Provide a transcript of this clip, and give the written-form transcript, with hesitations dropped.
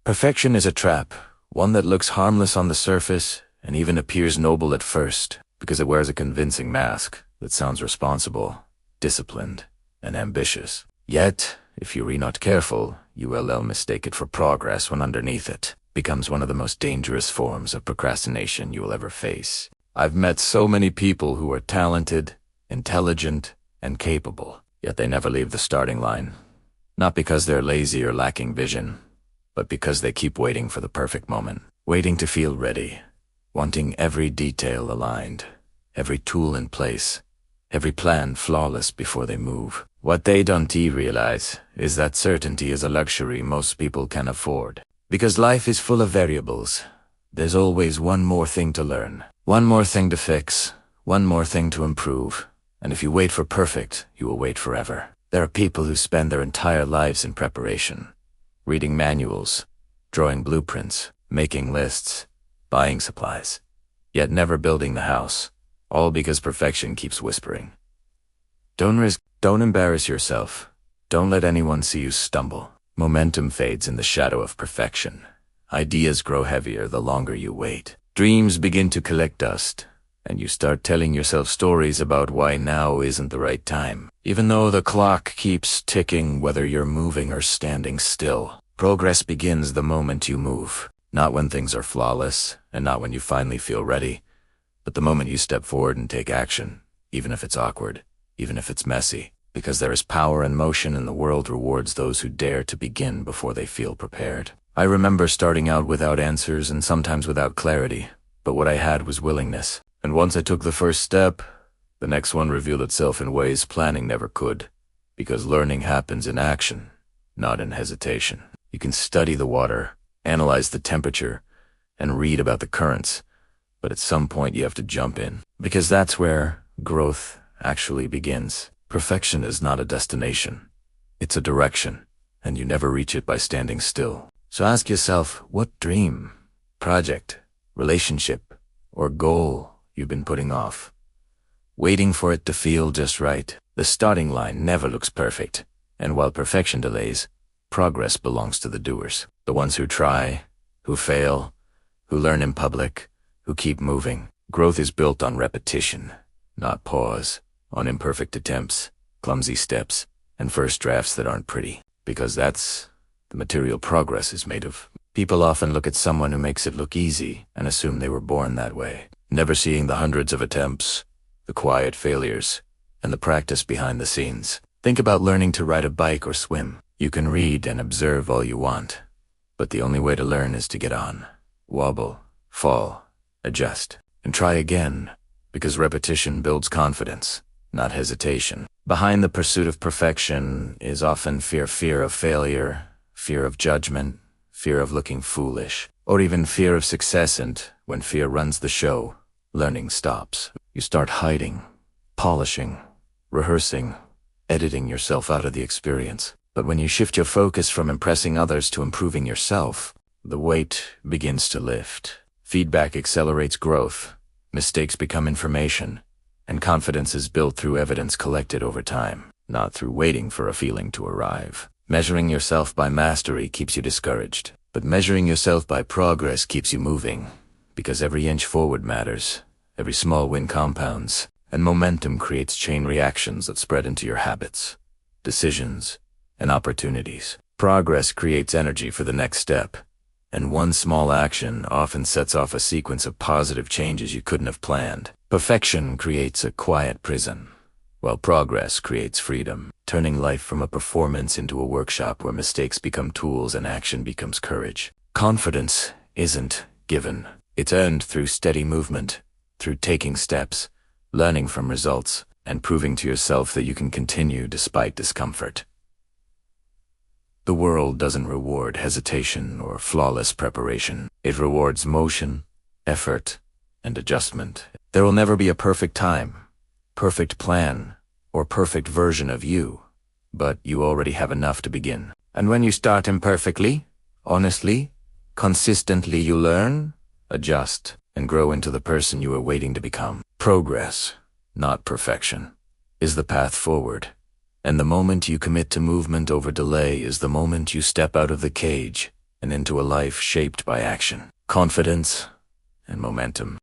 Perfection is a trap, one that looks harmless on the surface and even appears noble at first because it wears a convincing mask that sounds responsible, disciplined, and ambitious. Yet, if you are not careful, you will mistake it for progress when underneath it becomes one of the most dangerous forms of procrastination you will ever face. I've met so many people who are talented, intelligent, and capable, yet they never leave the starting line. Not because they're lazy or lacking vision, but because they keep waiting for the perfect moment, waiting to feel ready, wanting every detail aligned, every tool in place, every plan flawless before they move. What they don't realize is that certainty is a luxury most people can afford. Because life is full of variables, there's always one more thing to learn, one more thing to fix, one more thing to improve. And if you wait for perfect, you will wait forever. There are people who spend their entire lives in preparation, reading manuals, drawing blueprints, making lists, buying supplies, yet never building the house, all because perfection keeps whispering. Don't embarrass yourself. Don't let anyone see you stumble. Momentum fades in the shadow of perfection. Ideas grow heavier the longer you wait. Dreams begin to collect dust, and you start telling yourself stories about why now isn't the right time. Even though the clock keeps ticking whether you're moving or standing still. Progress begins the moment you move. Not when things are flawless, and not when you finally feel ready, but the moment you step forward and take action, even if it's awkward, even if it's messy. Because there is power in motion and the world rewards those who dare to begin before they feel prepared. I remember starting out without answers and sometimes without clarity, but what I had was willingness. And once I took the first step, the next one revealed itself in ways planning never could. Because learning happens in action, not in hesitation. You can study the water, analyze the temperature, and read about the currents, but at some point you have to jump in. Because that's where growth actually begins. Perfection is not a destination. It's a direction, and you never reach it by standing still. So ask yourself, what dream, project, relationship, or goal you've been putting off, waiting for it to feel just right. The starting line never looks perfect, and while perfection delays, progress belongs to the doers. The ones who try, who fail, who learn in public, who keep moving. Growth is built on repetition, not pause. On imperfect attempts, clumsy steps, and first drafts that aren't pretty. Because that's the material progress is made of. People often look at someone who makes it look easy and assume they were born that way, never seeing the hundreds of attempts, the quiet failures, and the practice behind the scenes. Think about learning to ride a bike or swim. You can read and observe all you want, but the only way to learn is to get on, wobble, fall, adjust, and try again, because repetition builds confidence, not hesitation. Behind the pursuit of perfection is often fear of failure, fear of judgment, fear of looking foolish, or even fear of success, and when fear runs the show, learning stops. You start hiding, polishing, rehearsing, editing yourself out of the experience. But when you shift your focus from impressing others to improving yourself, the weight begins to lift. Feedback accelerates growth, mistakes become information, and confidence is built through evidence collected over time, not through waiting for a feeling to arrive. Measuring yourself by mastery keeps you discouraged, but measuring yourself by progress keeps you moving, because every inch forward matters, every small win compounds, and momentum creates chain reactions that spread into your habits, decisions, and opportunities. Progress creates energy for the next step, and one small action often sets off a sequence of positive changes you couldn't have planned. Perfection creates a quiet prison, while progress creates freedom, turning life from a performance into a workshop where mistakes become tools and action becomes courage. Confidence isn't given. It's earned through steady movement, through taking steps, learning from results, and proving to yourself that you can continue despite discomfort. The world doesn't reward hesitation or flawless preparation. It rewards motion, effort, and adjustment. There will never be a perfect time, perfect plan, or perfect version of you, but you already have enough to begin. And when you start imperfectly, honestly, consistently, you learn, adjust, and grow into the person you are waiting to become. Progress, not perfection, is the path forward. And the moment you commit to movement over delay is the moment you step out of the cage and into a life shaped by action, confidence, and momentum.